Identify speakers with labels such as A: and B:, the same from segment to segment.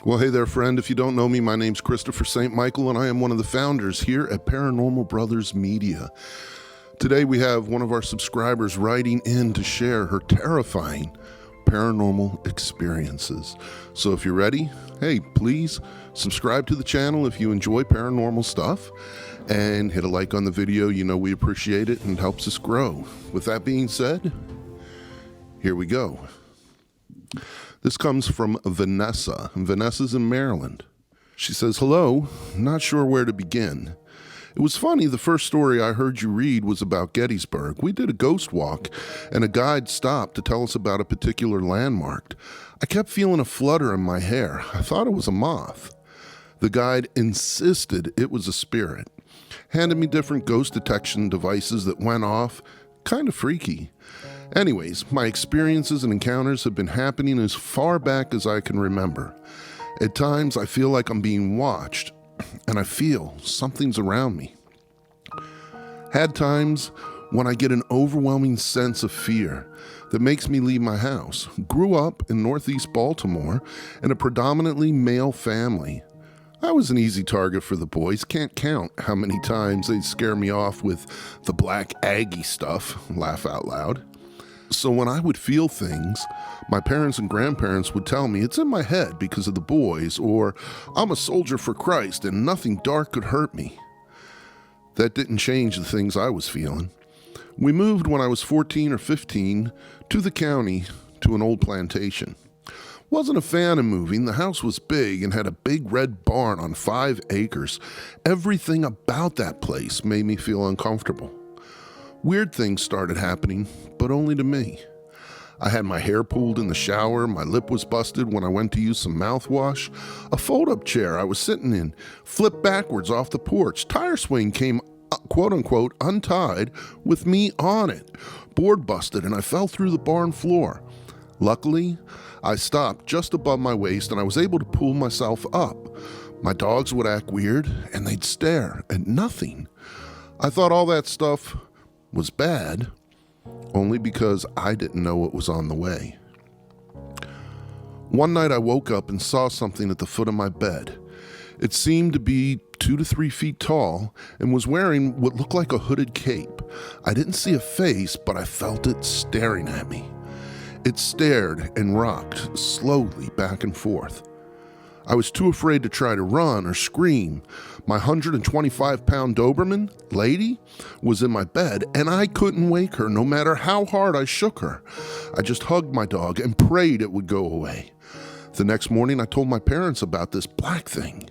A: Well, hey there, friend. If you don't know me, my name's Christopher St. Michael, and I am one of the founders here at Paranormal Brothers Media. Today, we have one of our subscribers writing in to share her terrifying paranormal experiences. So if you're ready, hey, please subscribe to the channel if you enjoy paranormal stuff, and hit a like on the video. You know we appreciate it and it helps us grow. With that being said, here we go. This comes from Vanessa. Vanessa's in Maryland. She says, hello, not sure where to begin. It was funny, the first story I heard you read was about Gettysburg. We did a ghost walk, and a guide stopped to tell us about a particular landmark. I kept feeling a flutter in my hair. I thought it was a moth. The guide insisted it was a spirit. Handed me different ghost detection devices that went off. Kind of freaky. Anyways, my experiences and encounters have been happening as far back as I can remember. At times, I feel like I'm being watched, and I feel something's around me. Had times when I get an overwhelming sense of fear that makes me leave my house. Grew up in Northeast Baltimore in a predominantly male family. I was an easy target for the boys. Can't count how many times they'd scare me off with the black Aggie stuff, laugh out loud. So when I would feel things, my parents and grandparents would tell me it's in my head because of the boys, or I'm a soldier for Christ and nothing dark could hurt me. That didn't change the things I was feeling. We moved when I was 14 or 15 to the county to an old plantation. Wasn't a fan of moving. The house was big and had a big red barn on 5 acres. Everything about that place made me feel uncomfortable. Weird things started happening, but only to me. I had my hair pulled in the shower, my lip was busted when I went to use some mouthwash. A fold-up chair I was sitting in flipped backwards off the porch. Tire swing came, quote-unquote, untied with me on it. Board busted and I fell through the barn floor. Luckily, I stopped just above my waist and I was able to pull myself up. My dogs would act weird and they'd stare at nothing. I thought all that stuff was bad, only because I didn't know what was on the way. One night I woke up and saw something at the foot of my bed. It seemed to be 2 to 3 feet tall and was wearing what looked like a hooded cape. I didn't see a face, but I felt it staring at me. It stared and rocked slowly back and forth. I was too afraid to try to run or scream. My 125-pound Doberman lady was in my bed, and I couldn't wake her no matter how hard I shook her. I just hugged my dog and prayed it would go away. The next morning, I told my parents about this black thing.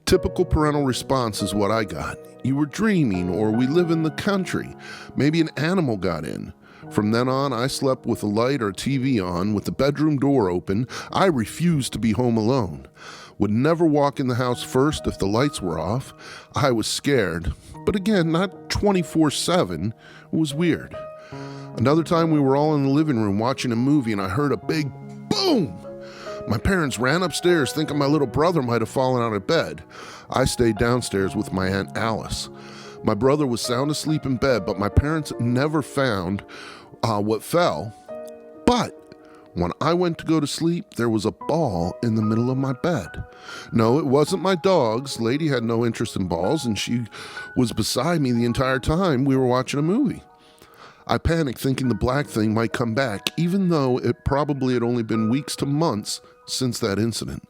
A: Typical parental response is what I got. You were dreaming, or we live in the country. Maybe an animal got in. From then on, I slept with a light or TV on, with the bedroom door open. I refused to be home alone. Would never walk in the house first if the lights were off. I was scared, but again, not 24/7. It was weird. Another time we were all in the living room watching a movie and I heard a big boom. My parents ran upstairs thinking my little brother might have fallen out of bed. I stayed downstairs with my Aunt Alice. My brother was sound asleep in bed, but my parents never found what fell. But when I went to go to sleep, there was a ball in the middle of my bed. No, it wasn't my dog's. Lady had no interest in balls, and she was beside me the entire time we were watching a movie. I panicked thinking the black thing might come back, even though it probably had only been weeks to months since that incident.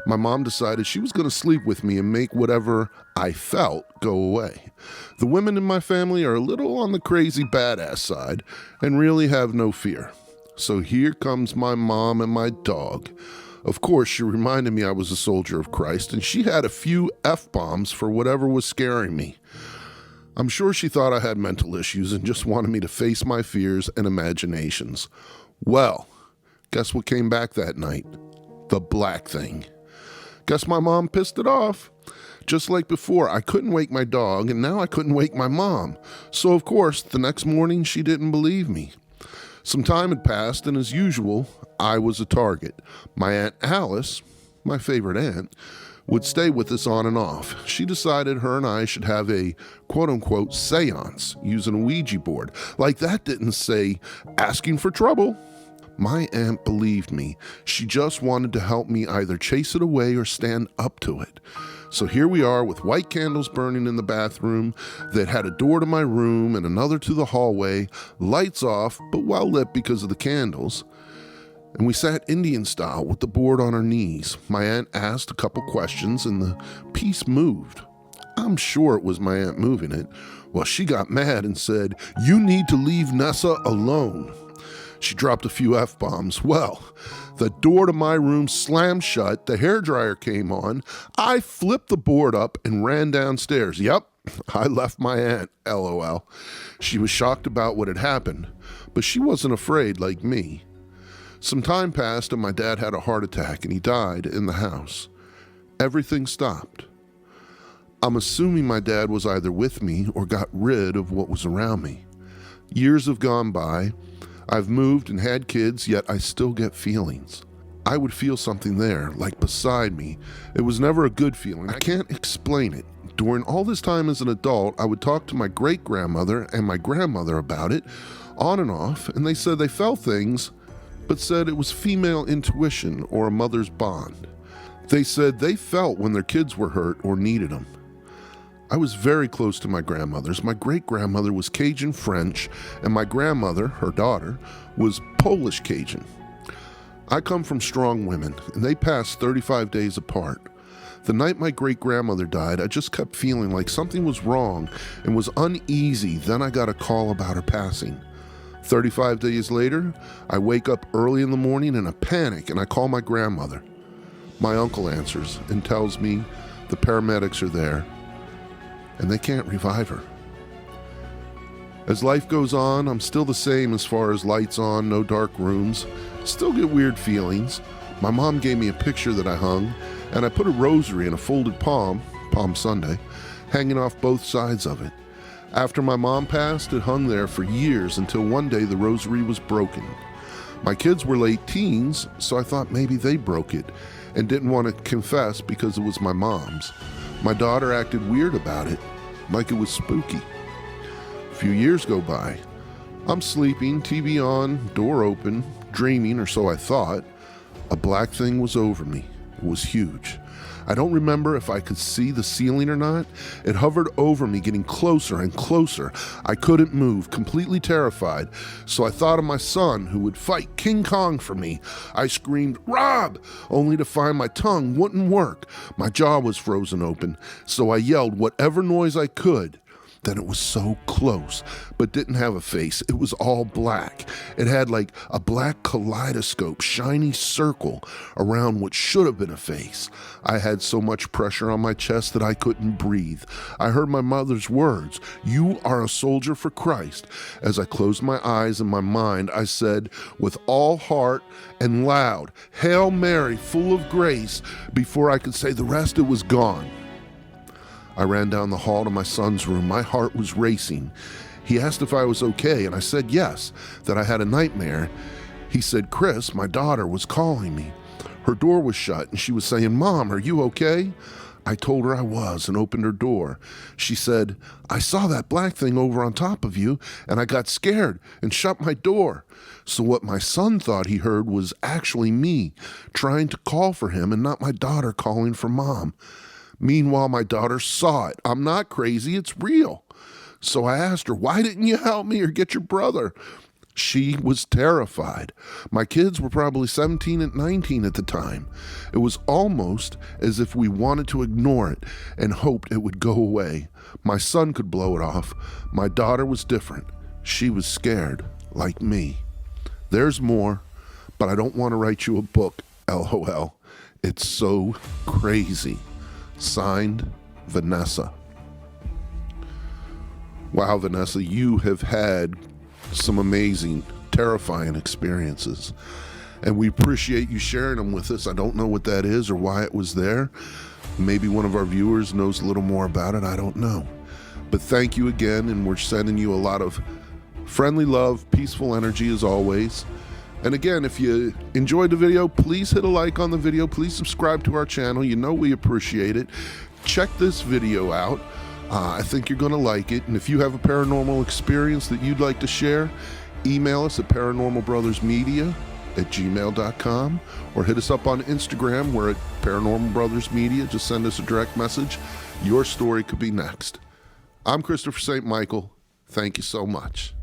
A: My mom decided she was going to sleep with me and make whatever I felt go away. The women in my family are a little on the crazy badass side and really have no fear. So here comes my mom and my dog. Of course, she reminded me I was a soldier of Christ, and she had a few F-bombs for whatever was scaring me. I'm sure she thought I had mental issues and just wanted me to face my fears and imaginations. Well, guess what came back that night? The black thing. Guess my mom pissed it off. Just like before, I couldn't wake my dog, and now I couldn't wake my mom. So, of course, the next morning, she didn't believe me. Some time had passed, and as usual, I was a target. My Aunt Alice, my favorite aunt, would stay with us on and off. She decided her and I should have a quote-unquote seance using a Ouija board. Like that didn't say asking for trouble. My aunt believed me. She just wanted to help me either chase it away or stand up to it. So here we are with white candles burning in the bathroom that had a door to my room and another to the hallway, lights off, but well lit because of the candles. And we sat Indian style with the board on our knees. My aunt asked a couple questions and the piece moved. I'm sure it was my aunt moving it. Well, she got mad and said, "You need to leave Nessa alone." She dropped a few F-bombs. Well, the door to my room slammed shut, the hairdryer came on, I flipped the board up and ran downstairs. Yep, I left my aunt, LOL. She was shocked about what had happened, but she wasn't afraid like me. Some time passed and my dad had a heart attack and he died in the house. Everything stopped. I'm assuming my dad was either with me or got rid of what was around me. Years have gone by. I've moved and had kids, yet I still get feelings. I would feel something there, like beside me. It was never a good feeling. I can't explain it. During all this time as an adult, I would talk to my great-grandmother and my grandmother about it, on and off, and they said they felt things, but said it was female intuition or a mother's bond. They said they felt when their kids were hurt or needed them. I was very close to my grandmothers. My great-grandmother was Cajun French, and my grandmother, her daughter, was Polish Cajun. I come from strong women, and they passed 35 days apart. The night my great-grandmother died, I just kept feeling like something was wrong and was uneasy. Then I got a call about her passing. 35 days later, I wake up early in the morning in a panic, and I call my grandmother. My uncle answers and tells me the paramedics are there, and they can't revive her. As life goes on, I'm still the same as far as lights on, no dark rooms. Still get weird feelings. My mom gave me a picture that I hung, and I put a rosary and a folded palm, Palm Sunday, hanging off both sides of it. After my mom passed, it hung there for years until one day the rosary was broken. My kids were late teens, so I thought maybe they broke it and didn't want to confess because it was my mom's. My daughter acted weird about it, like it was spooky. A few years go by. I'm sleeping, TV on, door open, dreaming, or so I thought. A black thing was over me. It was huge. I don't remember if I could see the ceiling or not. It hovered over me, getting closer and closer. I couldn't move, completely terrified. So I thought of my son, who would fight King Kong for me. I screamed, "Rob!" only to find my tongue wouldn't work. My jaw was frozen open, so I yelled whatever noise I could. Then it was so close, but didn't have a face. It was all black. It had like a black kaleidoscope, shiny circle around what should have been a face. I had so much pressure on my chest that I couldn't breathe. I heard my mother's words, "You are a soldier for Christ." As I closed my eyes in my mind, I said with all heart and loud, "Hail Mary, full of grace." Before I could say the rest, it was gone. I ran down the hall to my son's room. My heart was racing. He asked if I was okay, and I said yes, that I had a nightmare. He said, "Chris, my daughter was calling me. Her door was shut, and she was saying, 'Mom, are you okay?' I told her I was and opened her door. She said, 'I saw that black thing over on top of you, and I got scared and shut my door.' So what my son thought he heard was actually me trying to call for him and not my daughter calling for Mom. Meanwhile, my daughter saw it. I'm not crazy, it's real. So I asked her, 'Why didn't you help me or get your brother?' She was terrified. My kids were probably 17 and 19 at the time. It was almost as if we wanted to ignore it and hoped it would go away. My son could blow it off. My daughter was different. She was scared, like me. There's more, but I don't want to write you a book, LOL. It's so crazy. Signed, Vanessa. Wow, Vanessa, you have had some amazing, terrifying experiences, and we appreciate you sharing them with us. I don't know what that is or why it was there. Maybe one of our viewers knows a little more about it. I don't know. But thank you again, and we're sending you a lot of friendly love, peaceful energy as always. And again, if you enjoyed the video, please hit a like on the video. Please subscribe to our channel. You know we appreciate it. Check this video out. I think you're going to like it. And if you have a paranormal experience that you'd like to share, email us at paranormalbrothersmedia gmail.com, or hit us up on Instagram. We're at Paranormal Brothers Media. Just send us a direct message. Your story could be next. I'm Christopher St. Michael. Thank you so much.